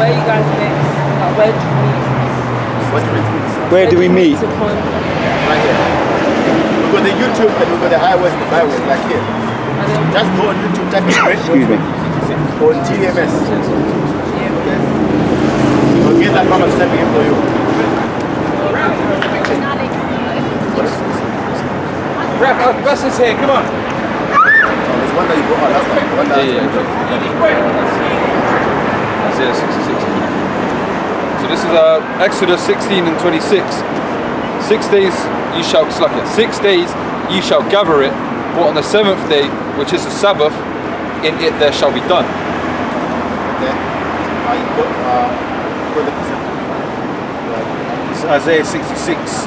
where you guys met? Like, where did you meet? Where do we meet? Right here. We got the YouTube and we got the highways and the byways, like here. Just go on YouTube, type in Excuse me. on TMS. Okay. We'll get that mama stepping in for you. Ref, bus is here, come on. There's one that you brought out last time. One that Isaiah 66. So this is Exodus 16 and 26. 6 days you shall, 6 days you shall gather it, but on the 7th day, which is the Sabbath, in it there shall be done. Okay. It's Isaiah 66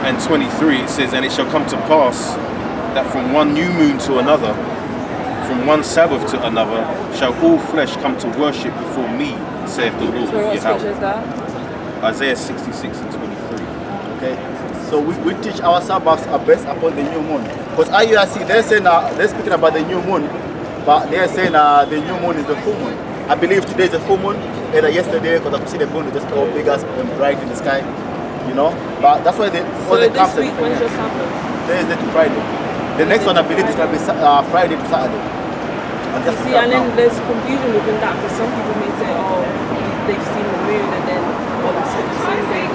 and 23. It says, and it shall come to pass that from one new moon to another, from one Sabbath to another, shall all flesh come to worship before me, saith the Lord. So what scripture is that? Isaiah 66 and 23. Okay. So we teach our Sabbaths are based upon the new moon. Because IURC, they're saying they're speaking about the new moon, but they're saying the new moon is the full moon. I believe today is the full moon, either yesterday, because I could see the moon is just all big as and bright in the sky, you know. But that's why all the camps. So this week, when's your Sabbath? Thursday to Friday. The next one I believe is going to be Friday to Saturday. You see, and then there's confusion within that, because some people may say, oh, they've seen the moon, and then obviously the same day.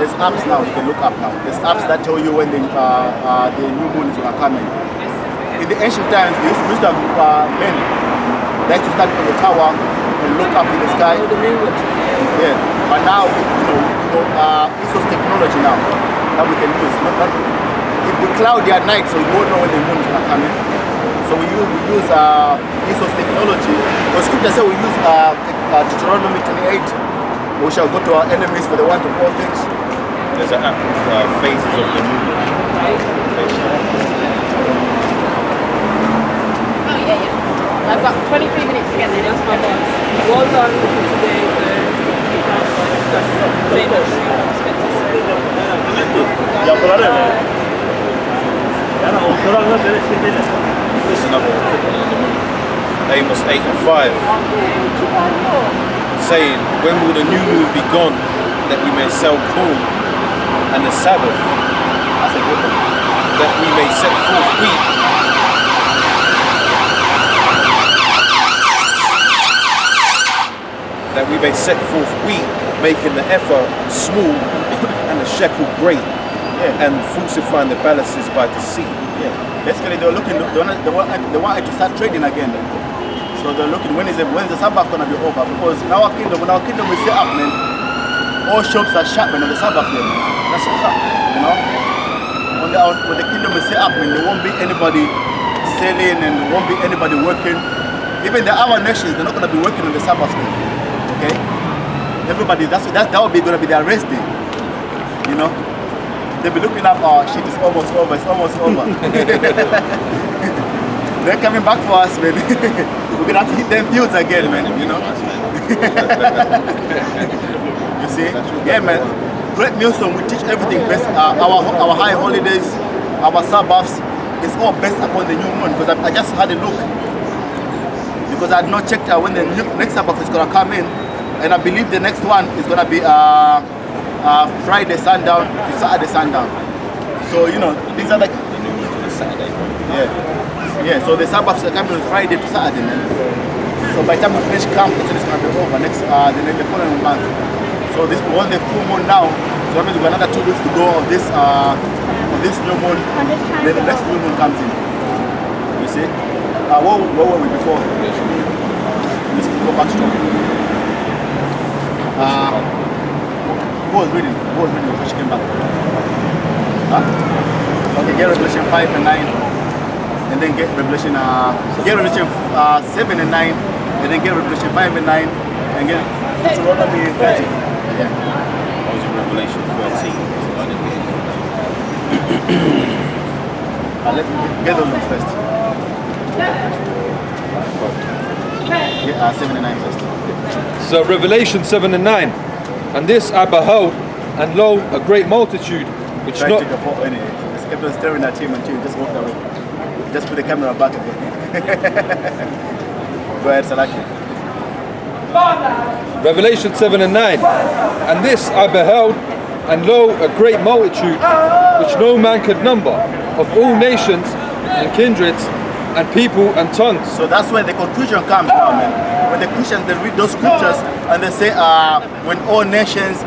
There's apps now, you can look up now. There's apps that tell you when the new moon is going to come in. In the ancient times, they used to have men like to stand on the tower and look up in the sky. Oh, the moon watch. Yeah, but now, it's just technology now that we can use. If the cloudy at night, so you won't know when the moon is going to come in. So we use ESOS technology. The scripture says we use Deuteronomy 28. We shall go to our enemies for the want of all things. There's an app, phases of the moon. Oh yeah. I've got 23 minutes to get there. That's my boss. Well done for today. There's another one on the moon. Amos 8 and 5. Saying, when will the new moon be gone, that we may sell corn, and the Sabbath, that's a good one, that we may set forth wheat. That we may set forth wheat, making the ephah small and the shekel great, and falsifying the balances by deceit. Yeah, basically they wanted to start trading again. So they're looking when's the Sabbath gonna be over? Because in our kingdom, when our kingdom is set up, man, all shops are shut, man, on the Sabbath day, man. That's a fact, you know. When the kingdom is set up, man, there won't be anybody selling and there won't be anybody working. Even the other nations, they're not gonna be working on the Sabbath day. Okay? Everybody, that will be gonna be their rest day. You know? They'll be looking up, oh shit, it's almost over, it's almost over. They're coming back for us, man. We're gonna have to hit them fields again, man, you know? You see? Yeah, man. Great Millstone, we teach everything best. Our high holidays, our Sabbaths, it's all based upon the new moon. Because I just had a look. Because I had not checked out when the next Sabbath is gonna come in. And I believe the next one is gonna be Friday sundown to Saturday sundown. So, you know, these are like... The new moon is Saturday. Yeah, so the Sabbaths are coming on Friday to Saturday, man. So by the time we finish camp, it's going to be over the following month. So this we're on the full moon now, so that means we've got another 2 weeks to go of this new moon. Then the next new moon comes in. You see? Where were we before? Let's go back to who was reading before she came back? Huh? Okay, get Revelation 5 and 9. And then get Revelation 7 and 9, and then get Revelation 5 and 9, and get Deuteronomy 30. Yeah. I was in Revelation 13. Let me get those ones first. Yeah, 7 and 9 first. So Revelation 7 and 9. And this I beheld, and lo, a great multitude, which Try not... to take a photo anyway. Just kept on staring at him until he just walked away. Just put the camera back again. Go ahead, Salaki. Revelation 7 and 9. And this I beheld, and lo, a great multitude, which no man could number, of all nations and kindreds and people and tongues. So that's where the conclusion comes now, man. When the Christians, they read those scriptures and they say, when all nations,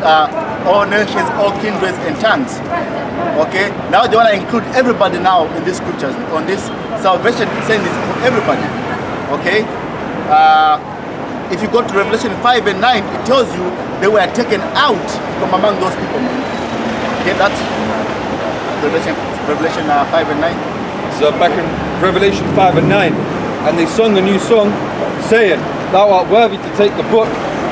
all kindreds and tongues. Okay, now they want to include everybody now in these scriptures. On this salvation, saying this for everybody. Okay, if you go to Revelation 5 and 9, it tells you they were taken out from among those people, man. Get that? Revelation 5 and 9. So back in Revelation 5 and 9, and they sung a new song, saying, Thou art worthy to take the book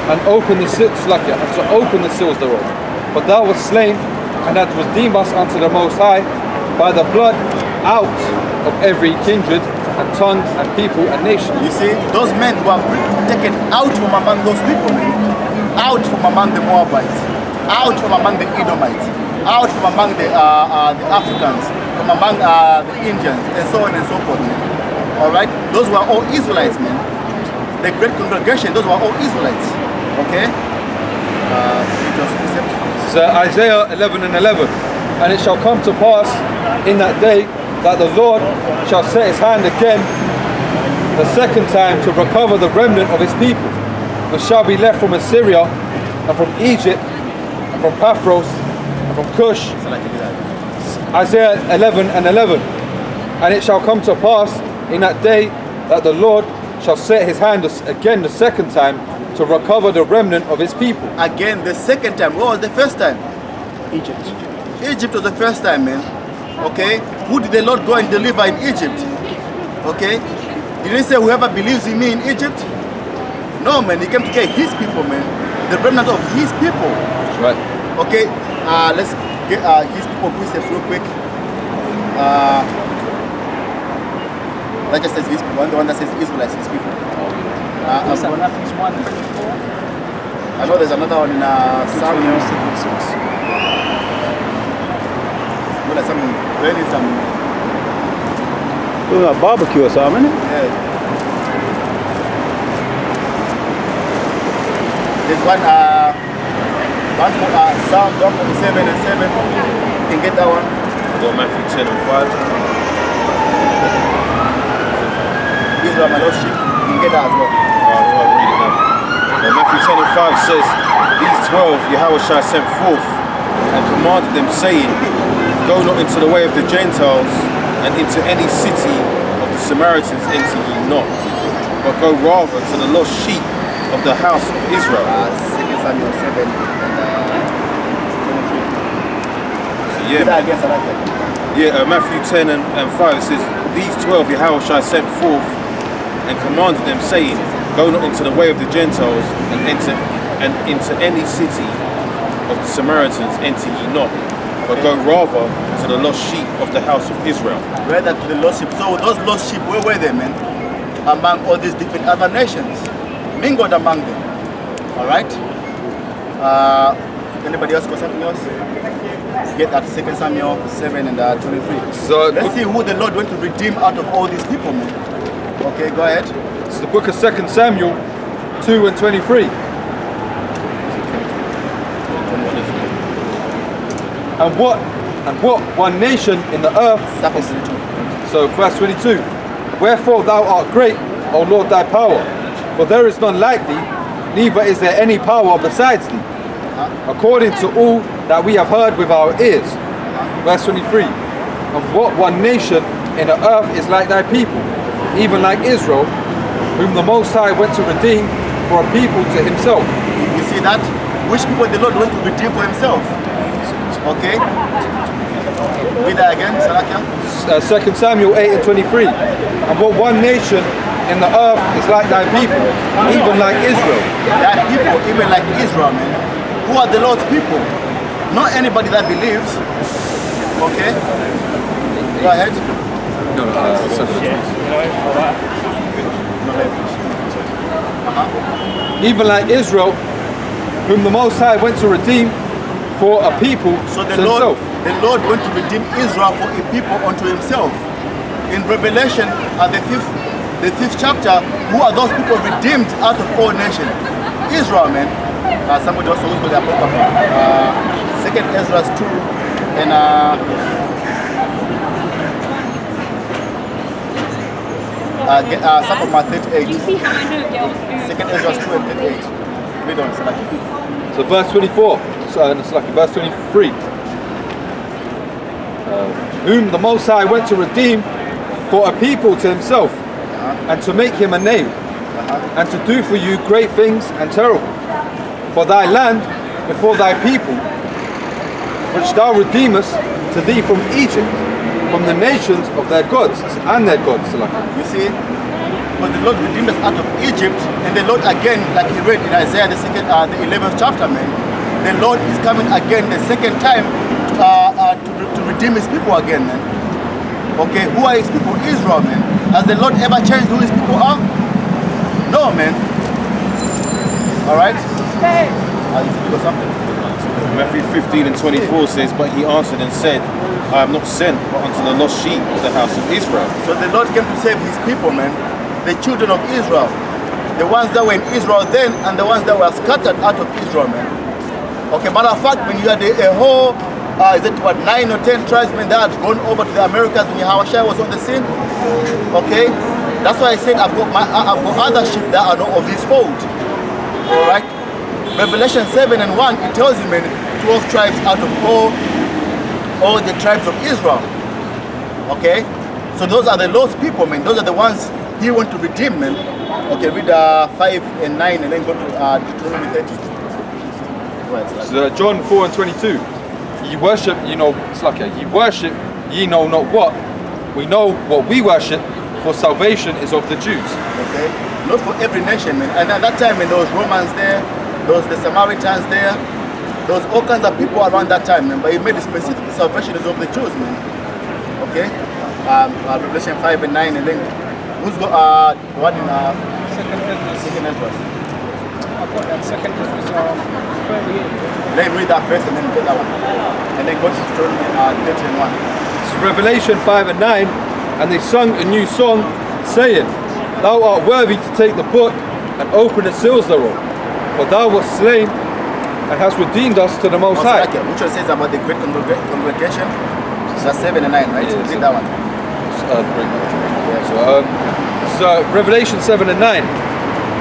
and open the seals, and to open the seals thereof. For thou wast slain, and hast redeemed us unto the Most High by the blood out of every kindred and tongue and people and nation. You see, those men who are taken out from among those people, out from among the Moabites, out from among the Edomites, out from among the Africans, from among the Indians, and so on and so forth. All right, those were all Israelites, man. The great congregation, those were all Israelites. Okay. So Isaiah 11 and 11. And it shall come to pass in that day that the Lord shall set his hand again the second time to recover the remnant of his people, which shall be left from Assyria and from Egypt and from Pathros and from Cush. Isaiah 11 and 11. And it shall come to pass in that day that the Lord shall set his hand again the second time to recover the remnant of his people. Again, the second time. What was the first time? Egypt. Egypt was the first time, man. Okay? Who did the Lord go and deliver in Egypt? Okay? Did he say whoever believes in me in Egypt? No, man. He came to get his people, man. The remnant of his people. That's right. Okay? Let's get his people precepts real quick. That just says his people. The one that says Israelites, his people. I know there's another one in Samuel 6. Well, there's some really some barbecue or something, isn't it? yeah. There's one for Psalm 147 and 7. You can get that one. I've got Matthew 10 and 5. Israel, my Lord sheep. You can get that as well. I'll read it now. Matthew 10 and 5 says, These 12 Yahweh sent forth and commanded them, saying, Go not into the way of the Gentiles, and into any city of the Samaritans enter ye not, but go rather to the lost sheep of the house of Israel. 2 Samuel 7 and 23. Yeah, That against that. yeah. Matthew 10 and 5 it says, These 12 Yahweh sent forth and commanded them, saying, Go not into the way of the Gentiles, and into any city of the Samaritans enter ye not, but go rather to the lost sheep of the house of Israel. Rather to the lost sheep. So those lost sheep, where were they, man? Among all these different other nations, mingled among them. All right. Anybody else got something else? Get that 2 Samuel 7 and 23. So let's see who the Lord went to redeem out of all these people, man. Okay, go ahead. It's the book of 2 Samuel 2 and 23. And what one nation in the earth is, so verse 22, Wherefore thou art great, O Lord, thy power, for there is none like thee, neither is there any power besides thee, according to all that we have heard with our ears. Verse 23, And what one nation in the earth is like thy people, even like Israel, whom the Most High went to redeem for a people to himself. You see that? Which people the Lord went to redeem for himself? Okay. Read that again, Salakia. 2 Samuel 8 and 23. And what one nation in the earth is like thy people, even like Israel. That people, even like Israel, man. Who are the Lord's people? Not anybody that believes. Okay. Go ahead. No, even like Israel, whom the Most High went to redeem for a people So to himself. The Lord went to redeem Israel for a people unto himself. In Revelation, at the fifth chapter, who are those people redeemed out of all nations? Israel, man. Somebody also who's got the Apocrypha. Second Ezra 2 and Psalm 38. You see how I know girls do? Second Ezra 2 and 38. Read on, Salaki. So verse 24, so it's like verse 23. Whom the Most High went to redeem for a people to himself, and to make him a name, and to do for you great things and terrible. For thy land before thy people, which thou redeemest to thee from Egypt, from the nations of their gods and their gods. You see, because the Lord redeemed us out of Egypt, and the Lord again, like he read in Isaiah the 11th chapter, man, the Lord is coming again the second time to redeem his people again, man. Okay, who are his people? Israel, man. Has the Lord ever changed who his people are? No, man. Alright? You got something? Matthew 15 and 24 says, but he answered and said, I am not sent but unto the lost sheep of the house of Israel. So the Lord came to save his people, man. The children of Israel. The ones that were in Israel then and the ones that were scattered out of Israel, man. Okay, matter of fact, when you had a whole, is it what, 9 or 10 tribesmen that had gone over to the Americas when Yahushua was on the scene? Okay? That's why I said I've got other sheep that are not of his fold. Alright? Revelation 7 and 1, it tells you, man, 12 tribes out of all the tribes of Israel. Okay? So those are the lost people, man. Those are the ones he wants to redeem, man. Okay, read 5 and 9 and then go to Deuteronomy 30. Right, So John 4 and 22. Ye worship, it's like ye worship, ye know not what. We know what we worship, for salvation is of the Jews. Okay? Not for every nation, man. And at that time, when there was Romans there, there was the Samaritans there, there was all kinds of people around that time, man. But he made it specific salvation is of the Jews, man. Okay? Revelation 5 and 9, and then who's got what in second Ezra? I've got that second Ezra 38. Let me read that first and then get that one. And then go to Deuteronomy 30 and 1. It's Revelation 5 and 9, and they sung a new song, saying, Thou art worthy to take the book and open the seals thereof, for thou wast slain and hast redeemed us to the Most High. Okay. Which one says about the great congregation? That's 7 and 9, right? Yeah, read that one. So Revelation 7 and 9.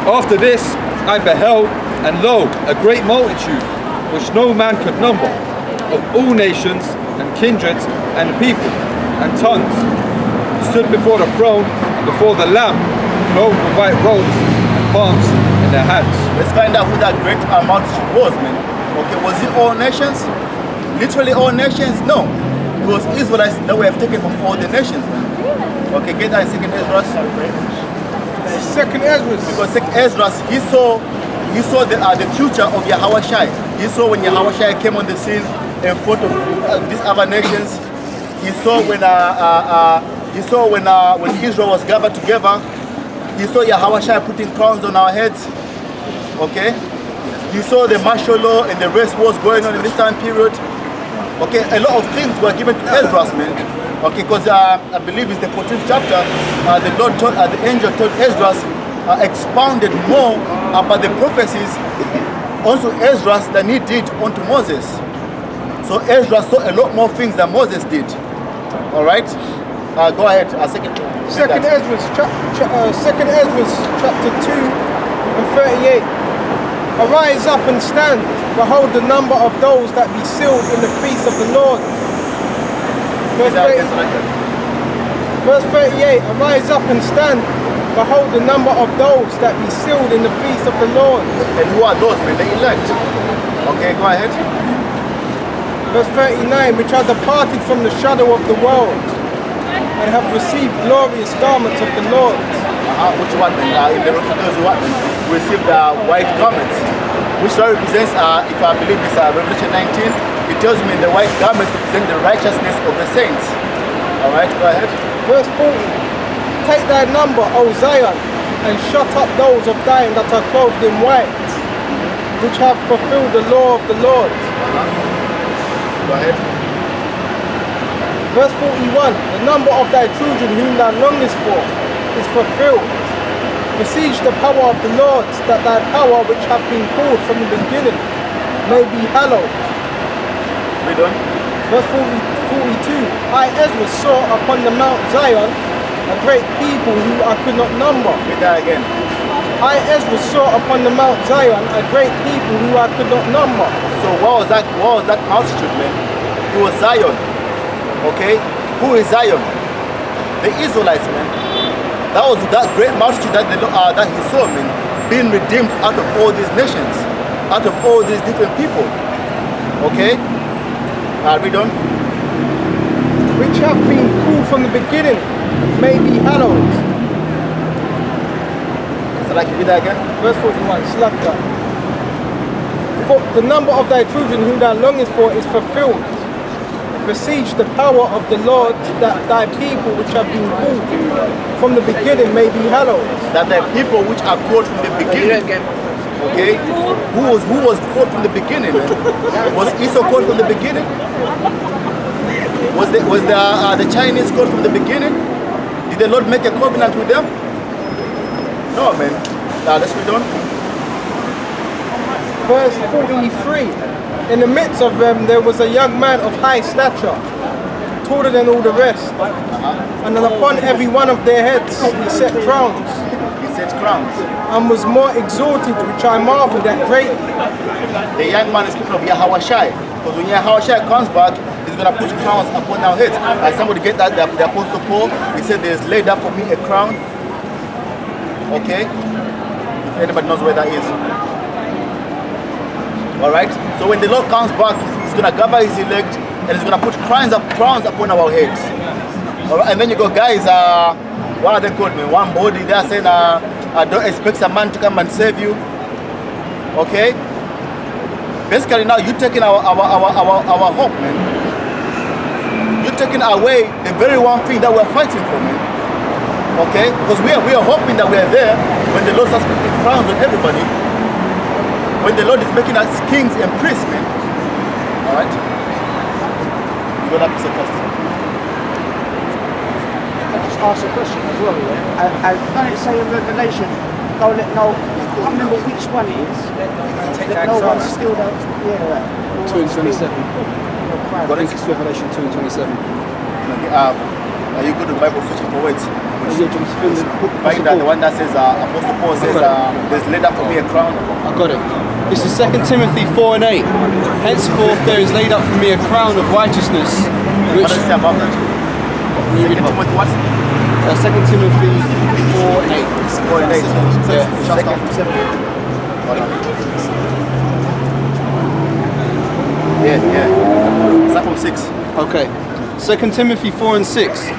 After this I beheld, and lo, a great multitude, which no man could number, of all nations and kindreds and people and tongues, stood before the throne and before the Lamb, clothed with white robes and palms in their hands. Let's find out who that great multitude was, man. Okay, was it all nations? Literally all nations? No. It was Israelites that we have taken from all the nations, man. Okay, get that in second Ezra. Second Ezra. Because second Ezra, he saw the future of Yahushua. He saw when Yahushua came on the scene in front of these other nations. He saw when Israel was gathered together. He saw Yahushua putting crowns on our heads. Okay? He saw the martial law and the race wars going on in this time period. Okay, a lot of things were given to Ezra, man. Okay, because I believe it's the 14th chapter. The angel told Ezra, expounded more about the prophecies onto Ezra than he did onto Moses. So Ezra saw a lot more things than Moses did. All right, go ahead. Second Ezra chapter 2 and 38. Arise up and stand. Behold the number of those that be sealed in the feast of the Lord. Verse 38. Arise up and stand. Behold the number of those that be sealed in the feast of the Lord. And who are those, men? The elect. Okay, go ahead. Verse 39. Which are departed from the shadow of the world, and have received glorious garments of the Lord. Which one? In the those who received white garments, which represents, if I believe it's Revelation 19, it tells me the white garments represent the righteousness of the saints. All right, go ahead. Verse 40. Take thy number, O Zion, and shut up those of thine that are clothed in white, which have fulfilled the law of the Lord. Go ahead. Verse 41. The number of thy children whom thou longest for is fulfilled, Beseech the power of the Lord, that thy power which hath been called from the beginning may be hallowed. Read on. Verse 42. I, Ezra, saw upon the Mount Zion a great people who I could not number. Read that again. I, Ezra, saw upon the Mount Zion a great people who I could not number. So what was that multitude, man? It was Zion. Okay? Who is Zion? The Israelites, man. That was that great multitude that he saw, man, being redeemed out of all these nations, out of all these different people. Okay? Read on. Which have been called from the beginning may be hallowed. So like, read that again. Verse 41. Slaka. For the number of thy children whom thou longest for is fulfilled. Beseech the power of the Lord, that thy people which have been called from the beginning may be hallowed. That the people which are called from the beginning. Okay? Who was called from the beginning? Man? Was Esau called from the beginning? Was the Chinese called from the beginning? Did the Lord make a covenant with them? No, man. Now let's read on. Verse 43. In the midst of them there was a young man of high stature, taller than all the rest, and then upon every one of their heads he set crowns. He set crowns. And was more exalted, which I marveled at greatly. The young man is speaking of Yahushai, because when Yahushai comes back, he's going to put crowns upon our heads. And somebody get that, the Apostle Paul, he said, there's laid up for me a crown. Okay? If anybody knows where that is. Alright? So when the Lord comes back, he's going to gather his elect, and he's going to put crowns upon our heads. Alright? And then you go, guys, what are they called, man? One body, they're saying, don't expect a man to come and save you. Okay? Basically now you're taking our hope, man. You're taking away the very one thing that we're fighting for, man. Okay? Because we are hoping that we are there when the Lord starts putting crowns on everybody. When the Lord is making us kings and priests, man. Alright? You're gonna have to say first. I just ask a question as well, yeah? Don't it say in Revelation, don't let no, I can't remember which one it is, that no one still don't, 2 and 27. I think it's Revelation 2 and 27. Are you good with Bible searching for words? Find that the one that says, Apostle Paul says, there's laid up for me a crown. I got it. This is 2 Timothy 4 and 8. Henceforth there is laid up for me a crown of righteousness. Which, what does it say about that? 2 Timothy what? 2 Timothy 4 and 8. 4 and 8. Yeah. Start from 6. Okay. 2 Timothy 4 and 6.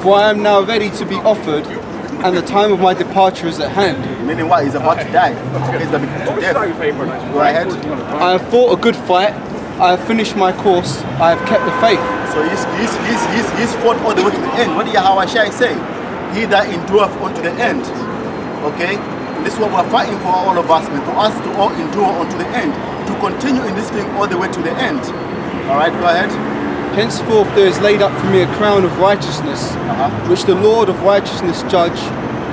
For I am now ready to be offered, and the time of my departure is at hand. Meaning what? He's about to die. He's going to be put to death. Go ahead. I have fought a good fight. I have finished my course. I have kept the faith. So he's fought all the way to the end. What did Yahushua say? He that endureth unto the end. Okay? And this is what we're fighting for, all of us, man. For us to all endure unto the end. To continue in this thing all the way to the end. Alright, go ahead. Henceforth there is laid up for me a crown of righteousness, which the Lord of righteousness judge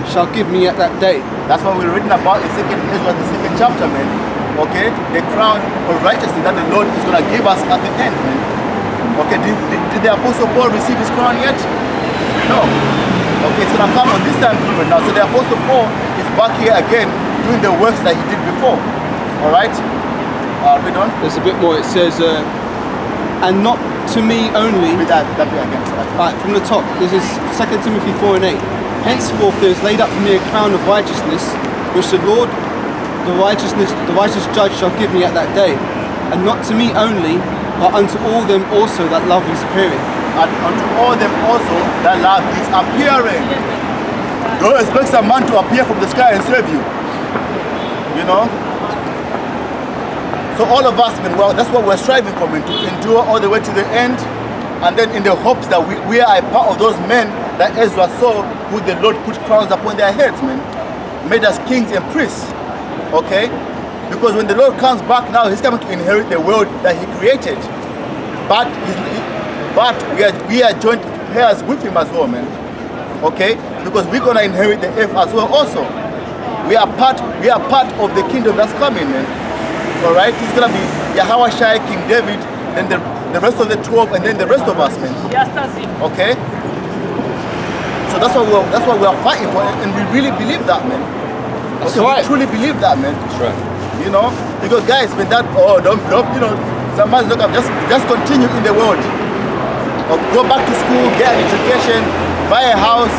shall give me at that day. That's what we're reading about in 2 Ezra, the 2nd chapter, man. Okay? The crown of righteousness that the Lord is going to give us at the end, man. Okay, did the Apostle Paul receive his crown yet? No. Okay, it's going to come on this time period now. So the Apostle Paul is back here again doing the works that he did before. Alright? Read on. There's a bit more. It says, and not to me only. Read that bit again. Right, from the top. This is 2 Timothy 4 and 8. Henceforth there is laid up for me a crown of righteousness, which the Lord, the righteous judge, shall give me at that day. And not to me only, but unto all them also that love is appearing. And unto all them also that love is appearing. Don't expect a man to appear from the sky and save you. You know? So all of us, man, well, that's what we're striving for, man, to endure all the way to the end. And then in the hopes that we are a part of those men that Ezra saw, who the Lord put crowns upon their heads, man. Made us kings and priests. Okay? Because when the Lord comes back now, he's coming to inherit the world that he created. But we are joint heirs with him as well, man. Okay? Because we're going to inherit the earth as well also. We are part of the kingdom that's coming, man. All right, it's gonna be Yahweh Shai, King David, then the rest of the 12, and then the rest of us, man. Yes, that's it. Okay. So that's what we are fighting for, and we really believe that, man. That's Okay, right. we truly believe that, man. That's right. You know, because guys, when that don't you know, some man's look up, just continue in the world. Or go back to school, get an education, buy a house,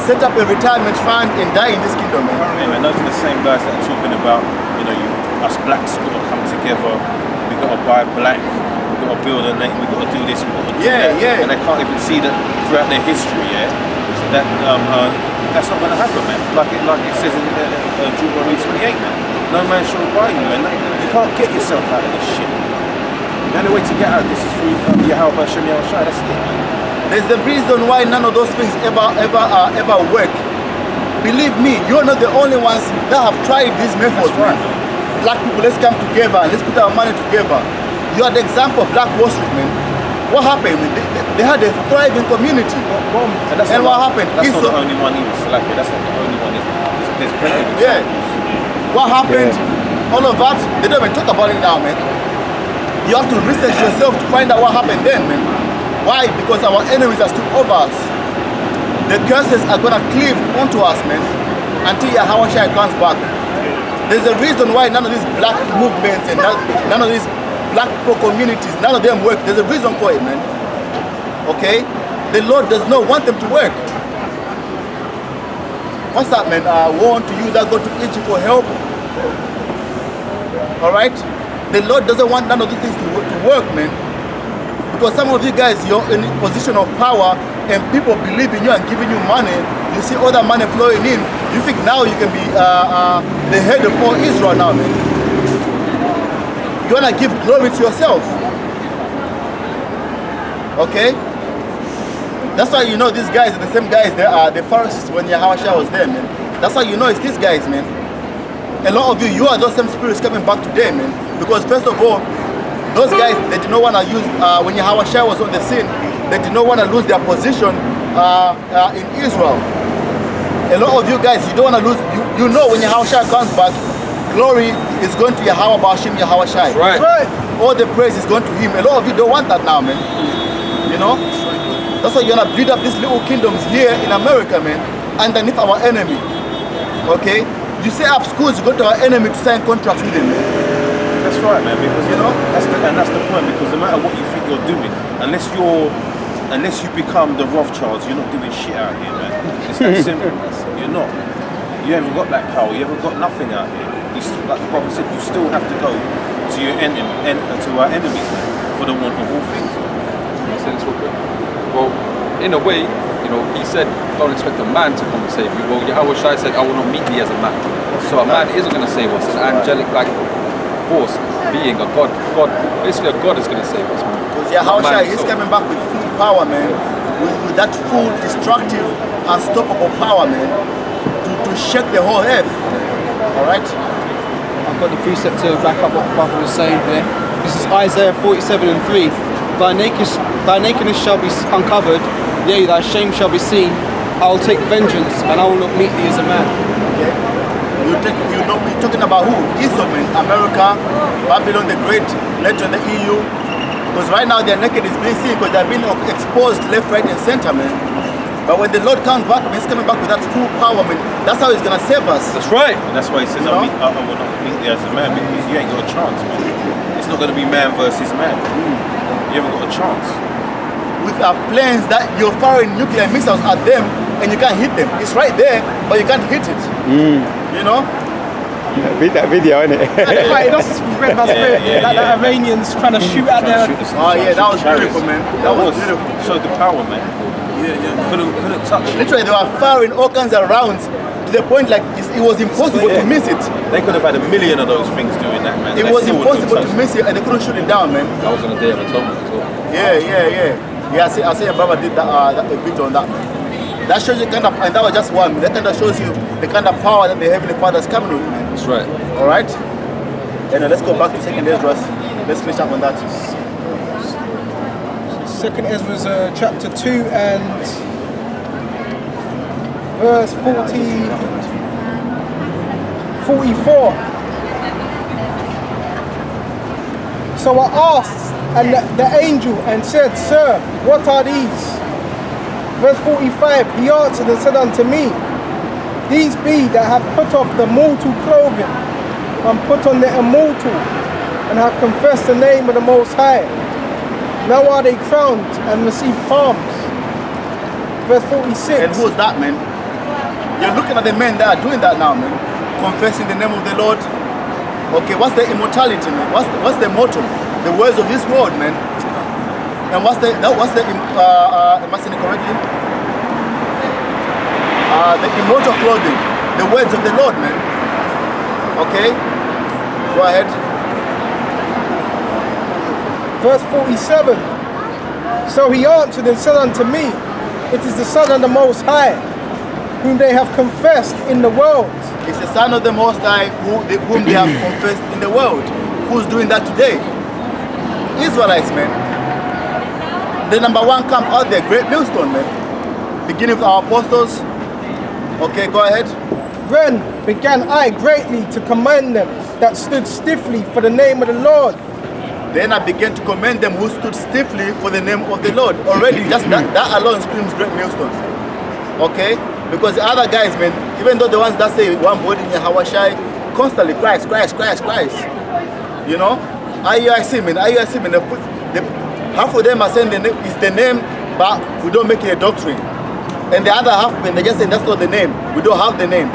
set up a retirement fund, and die in this kingdom, man. Yeah, man, those are the same guys that are talking about, you know, us blacks got to come together, we got to buy black, we got to build a name, we got to do this, we got to do that. Yeah. And they can't even see that throughout their history, that that's not going to happen, man. Like it says in Deuteronomy 28, man. No man shall buy you, man. You can't get yourself out of this shit. The only way to get out of this is through Yahweh Hashem Yahweh Shai. That's it, man. There's the reason why none of those things ever work. Believe me, you're not the only ones that have tried these methods. That's right. Black people, let's come together and let's put our money together. You are the example of Black Wall Street, man. What happened? They had a thriving community. And what happened? That's not the only one either. So like, that's not the only one. There's plenty of Yeah. What happened? All of that, they don't even talk about it now, man. You have to research yourself to find out what happened then, man. Why? Because our enemies are still over us. The curses are gonna cleave onto us, man, until Yahweh Shai comes back. There's a reason why none of these black movements and none of these black communities, none of them work. There's a reason for it, man. Okay? The Lord does not want them to work. What's that, man? Woe unto you that go to Egypt for help. Alright? The Lord doesn't want none of these things to work, man. Because some of you guys, you're in a position of power and people believe in you and giving you money. You see all that money flowing in. You think now you can be the head of all Israel now, man. You want to give glory to yourself. Okay? That's why you know these guys are the same guys that are the Pharisees when Yahweh Shai was there, man. That's why you know it's these guys, man. A lot of you are those same spirits coming back today, man. Because first of all, those guys, they did not want to use, when Yahweh Shai was on the scene, they did not want to lose their position in Israel. A lot of you guys, you don't want to lose, you know when Yahweh Shai comes back, glory is going to Yahweh Bashim Yahweh Shai. Right. All the praise is going to him. A lot of you don't want that now, man. You know? That's why you're going to build up these little kingdoms here in America, man, underneath our enemy. Okay? You set up schools, you go to our enemy to sign contracts with them, man. That's right, man. Because You know? that's the point. Because no matter what you think you're doing, unless you become the Rothschilds, you're not doing shit out here, man. It's that simple. You're not. You haven't got that power. You haven't got nothing out here. Like the prophet said, you still have to go to your enemy and to our enemies, man, for the want of all things. Well, in a way, you know, he said, don't expect a man to come and save you. Well, Yahweh Shai said, I will not meet thee as a man. So a man isn't going to save us. An angelic like force, being a God, basically a God is going to save us, man. Because Yahweh Shai, he's coming back with full power, man. With that full, destructive, unstoppable power, man. To shake the whole earth. Alright? I've got the precept to back up what the brother was saying here. This is Isaiah 47:3. Thy nakedness shall be uncovered, yea, thy shame shall be seen. I will take vengeance, and I will not meet thee as a man. Okay? You're talking about who? Esau, man. America, Babylon the Great, later the EU. Because right now their naked is being seen because they're being exposed left, right, and center, man. But when the Lord comes back, he's coming back with that full power, man. That's how he's gonna save us. That's right. And that's why he says, You I know? will not meet thee as a man, because you ain't got a chance, man. It's not going to be man versus man. You haven't got a chance. With our planes that you're firing nuclear missiles at them and you can't hit them. It's right there, but you can't hit it. You know? Beat that video, innit? Right, that's read my spirit. Like the Iranians trying to shoot at their. Oh yeah, that was beautiful, man. That was beautiful. Showed the power, man. Couldn't touch it. Literally, they were firing all kinds of rounds to the point like it was impossible to miss it. They could have had a million of those things doing that, man. It They was still wouldn't impossible have to touched miss it, and they couldn't shoot it down, man. That was on the Day of Atonement as well. Yeah. I see. Baba did that video on that. That shows you kind of, and that was just one. That kind of shows you the kind of power that the Heavenly Father is coming with, man. That's right. All right. And let's go back to 2nd Ezra. Let's finish up on that. 2nd Ezra chapter 2 and verse 40. 44. So I asked and the angel and said, Sir, what are these? Verse 45, he answered and said unto me, these be that have put off the mortal clothing and put on the immortal, and have confessed the name of the Most High. Now are they crowned and receive palms. Verse 46. And who's that, man? You're looking at the men that are doing that now, man. Confessing the name of the Lord. Okay, what's the immortality, man? What's the motto? The words of this world, man. And am I saying it correctly? The immortal clothing, the words of the Lord, man. Okay, go ahead. Verse 47. So he answered and said unto me, it is the Son of the Most High, whom they have confessed in the world. It's the Son of the Most High whom they have confessed in the world. Who's doing that today? Israelites, man. The number one camp out there, great millstone, man. Beginning with our apostles. Okay, go ahead. Then began I greatly to commend them that stood stiffly for the name of the Lord. Then I began to commend them who stood stiffly for the name of the Lord. Already, just that alone screams great millstones. Okay? Because the other guys, man, even though the ones that say one body in Hawashai, constantly Christ. You know? IUIC, man, half of them are saying it's the name, but we don't make it a doctrine. And the other half, man, they just saying that's not the name. We don't have the name.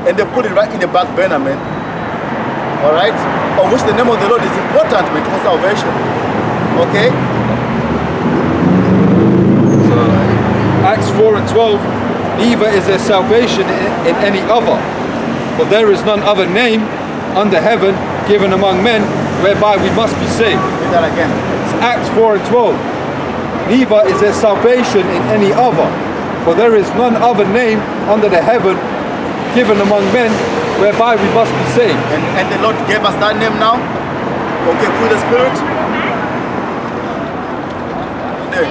And they put it right in the back burner, man. Alright? Of which the name of the Lord is important, man, for salvation. Okay? So, Acts 4 and 12, neither is there salvation in any other, for there is none other name under heaven given among men whereby we must be saved. Read that again. It's Acts 4 and 12. Neither is there salvation in any other, for there is none other name under the heaven given among men whereby we must be saved. And the Lord gave us that name now, okay, through the Spirit. There.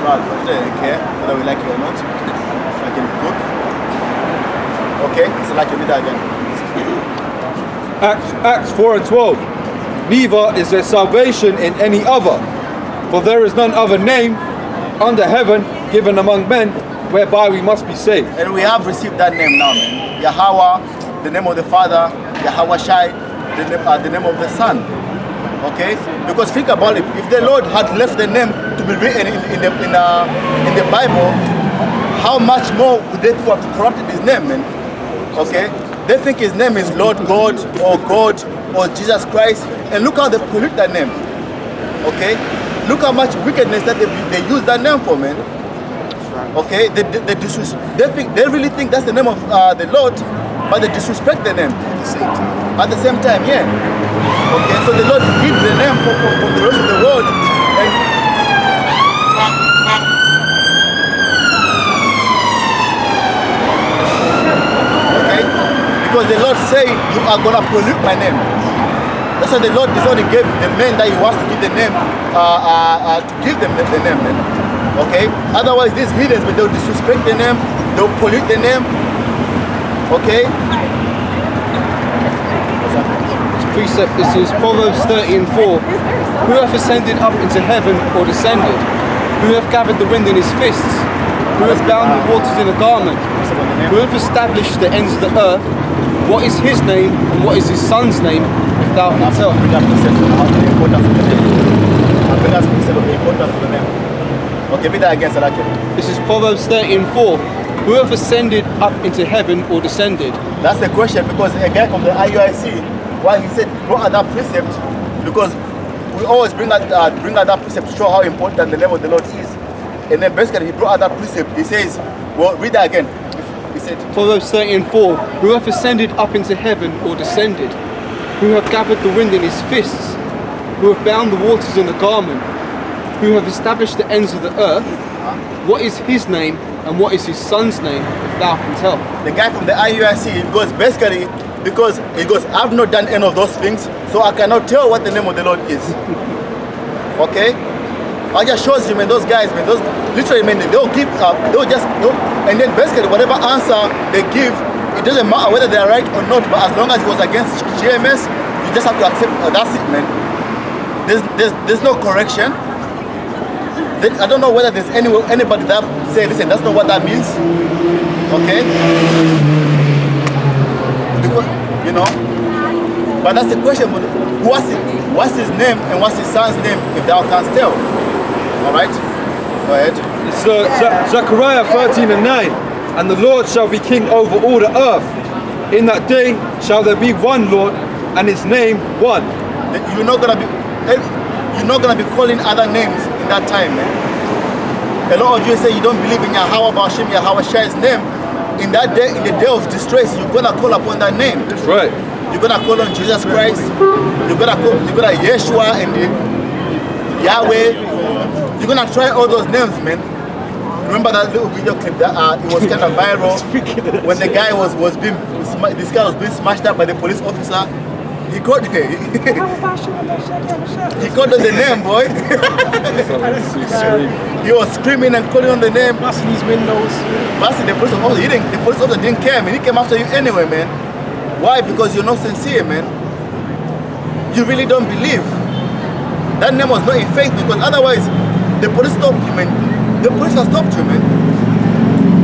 Right, okay, whether we like it or not. I can cook. Okay, so like you did that again. Acts 4 and 12. Neither is there salvation in any other, for there is none other name under heaven given among men whereby we must be saved. And we have received that name now, man. Yahweh, the name of the Father, Yahweh Shai, the name of the Son. Okay? Because think about it, if the Lord had left the name to be written in the Bible, how much more would they have corrupted his name, man? Okay? They think his name is Lord God or Jesus Christ, and look how they pollute that name. Okay? Look how much wickedness that they use that name for, man. Okay? They really think that's the name of the Lord, but they disrespect the name at the same time, yeah. Okay, so the Lord hid the name from the rest of the world. Okay, because the Lord say you are gonna pollute my name. That's why the Lord is only gave the men that He wants to give the name, to give them the name. Man. Okay, otherwise these heathens, they'll disrespect the name, they'll pollute the name. Okay. Precept, this is Proverbs 30 and 4. Who hath ascended up into heaven or descended? Who hath gathered the wind in his fists? Who hath bound the waters in a garment? Who hath established the ends of the earth? What is his name and what is his son's name, if thou canst tell? Okay, read that again, Salaki. This is Proverbs 30 and 4. Who hath ascended up into heaven or descended? That's the question, because a guy from the IUIC, why he said brought out that precept, because we always bring out that precept to show how important the name of the Lord is. And then basically he brought out that precept. He says, well, read that again. He said, Proverbs 30 and 4. Who hath ascended up into heaven or descended? Who hath gathered the wind in his fists? Who hath bound the waters in a garment? Who hath established the ends of the earth? What is his name and what is his son's name, if thou can tell? The guy from the IUIC, he goes basically, because he goes, I've not done any of those things, so I cannot tell what the name of the Lord is. Okay? I just shows you, man, those guys, man, those literally, man, they'll give up, and then basically whatever answer they give, it doesn't matter whether they're right or not, but as long as it was against GMS, you just have to accept, that's it, man. There's no correction. I don't know whether there's anybody that say, listen, that's not what that means, okay? Because, you know, but that's the question, what's his name and what's his son's name, if thou canst tell? All right, go ahead. It's Zechariah 13:9, and the Lord shall be king over all the earth. In that day shall there be one Lord, and his name one. You're not gonna be calling other names in that time, man. A lot of you say you don't believe in Yahweh Bashim, Yahweh Shai's name. In that day, in the day of distress, you're gonna call upon that name. That's right. You're gonna call on Jesus Christ. You're gonna Yeshua and Yahweh. You're gonna try all those names, man. Remember that little video clip that it was kind of viral when the guy was being smashed up by the police officer. He called on the name, boy. He was screaming and calling on the name. Busting his windows. Busting the police officer. The police officer didn't care, man. He came after you anyway, man. Why? Because you're not sincere, man. You really don't believe. That name was not in faith, because otherwise the police stopped you, man. The police have stopped you, man.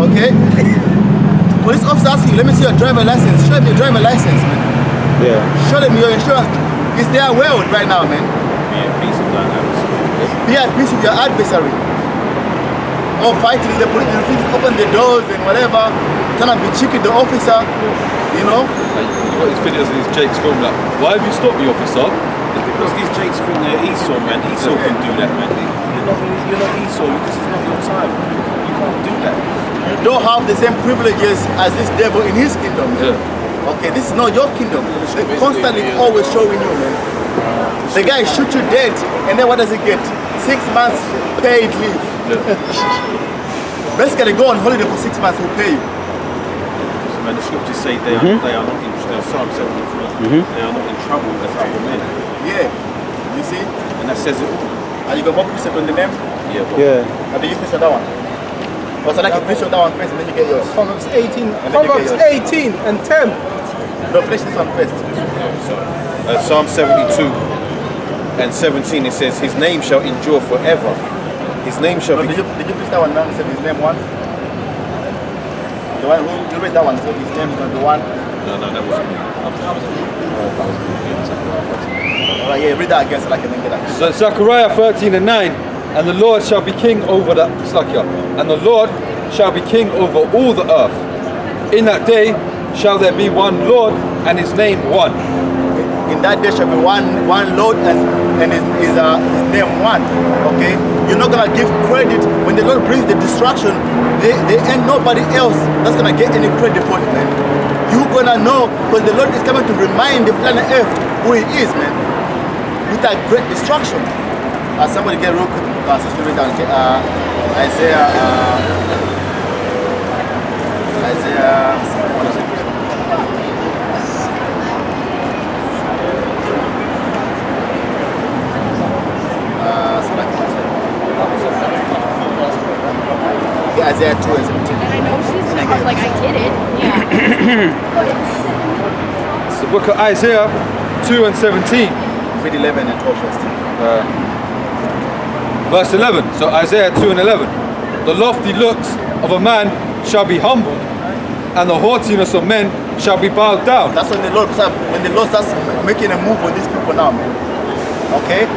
Okay? Police officer asks you, let me see your driver license. Show me your driver license, man. Yeah. Show them your insurance. It's their world right now, man. Be at peace with that adversary. Be at peace with your adversary. Or fighting the police, you refuse to open the doors and whatever. Trying to be cheeky the officer, you know? You got these videos of these Jakes film like, why have you stopped me, officer? It's because these Jakes think they're Esau, man. Esau can do that, man. You're not Esau. This is not your time. You can't do that. You don't have the same privileges as this devil in his kingdom. Yeah. Okay, this is not your kingdom. They're constantly always showing you, man. The guy shoot you dead, and then what does he get? 6 months paid leave. Yeah. Basically, go on holiday for 6 months, we'll pay you. So, man, the scriptures say they are not in Psalm 73. They are not in trouble as other men. Yeah, you see? And that says it all. Are you going to precept on the name? Yeah. Yeah. Or do you finish on that one? Or so like you finish on that one first, and then you get yours. Proverbs 18, then you Proverbs get yours. 18 and 10. No, finish this one first. Psalm 72 and 17, it says, his name shall endure forever. His name shall No, be... did you finish that one now? Said his name one? The one, you read that one, so his name is going to be one. No, that wasn't me. Alright, yeah, read that again so I can then get that. So Zechariah 13:9, and the Lord shall be king over the and the Lord shall be king over all the earth. In that day shall there be one Lord, and his name one. In that day shall be one Lord and his name one. Okay? You're not gonna give credit when the Lord brings the destruction. There ain't nobody else that's gonna get any credit for it, man. You're gonna know, because the Lord is coming to remind the planet Earth who He is, man. With that great destruction. Somebody get real quick. Sister, read down. Isaiah. What is it? Isaiah 2 and 17. And I know she's like, I did it. Yeah. It's the book of Isaiah 2 and 17. Read 11 and 12 first. Verse 11. So Isaiah 2 and 11. The lofty looks of a man shall be humbled, and the haughtiness of men shall be bowed down. That's when the Lord starts making a move on these people now, man. Okay?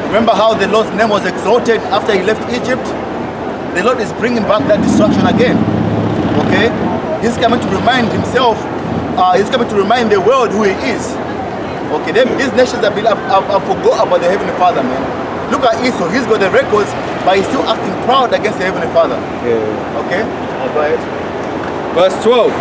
Remember how the Lord's name was exalted after He left Egypt? The Lord is bringing back that destruction again. Okay? He's coming to remind Himself, He's coming to remind the world who He is. Okay? These nations have forgot about the Heavenly Father, man. Look at Esau. He's got the records, but he's still acting proud against the Heavenly Father. Yeah. Okay? Go ahead. Verse 12.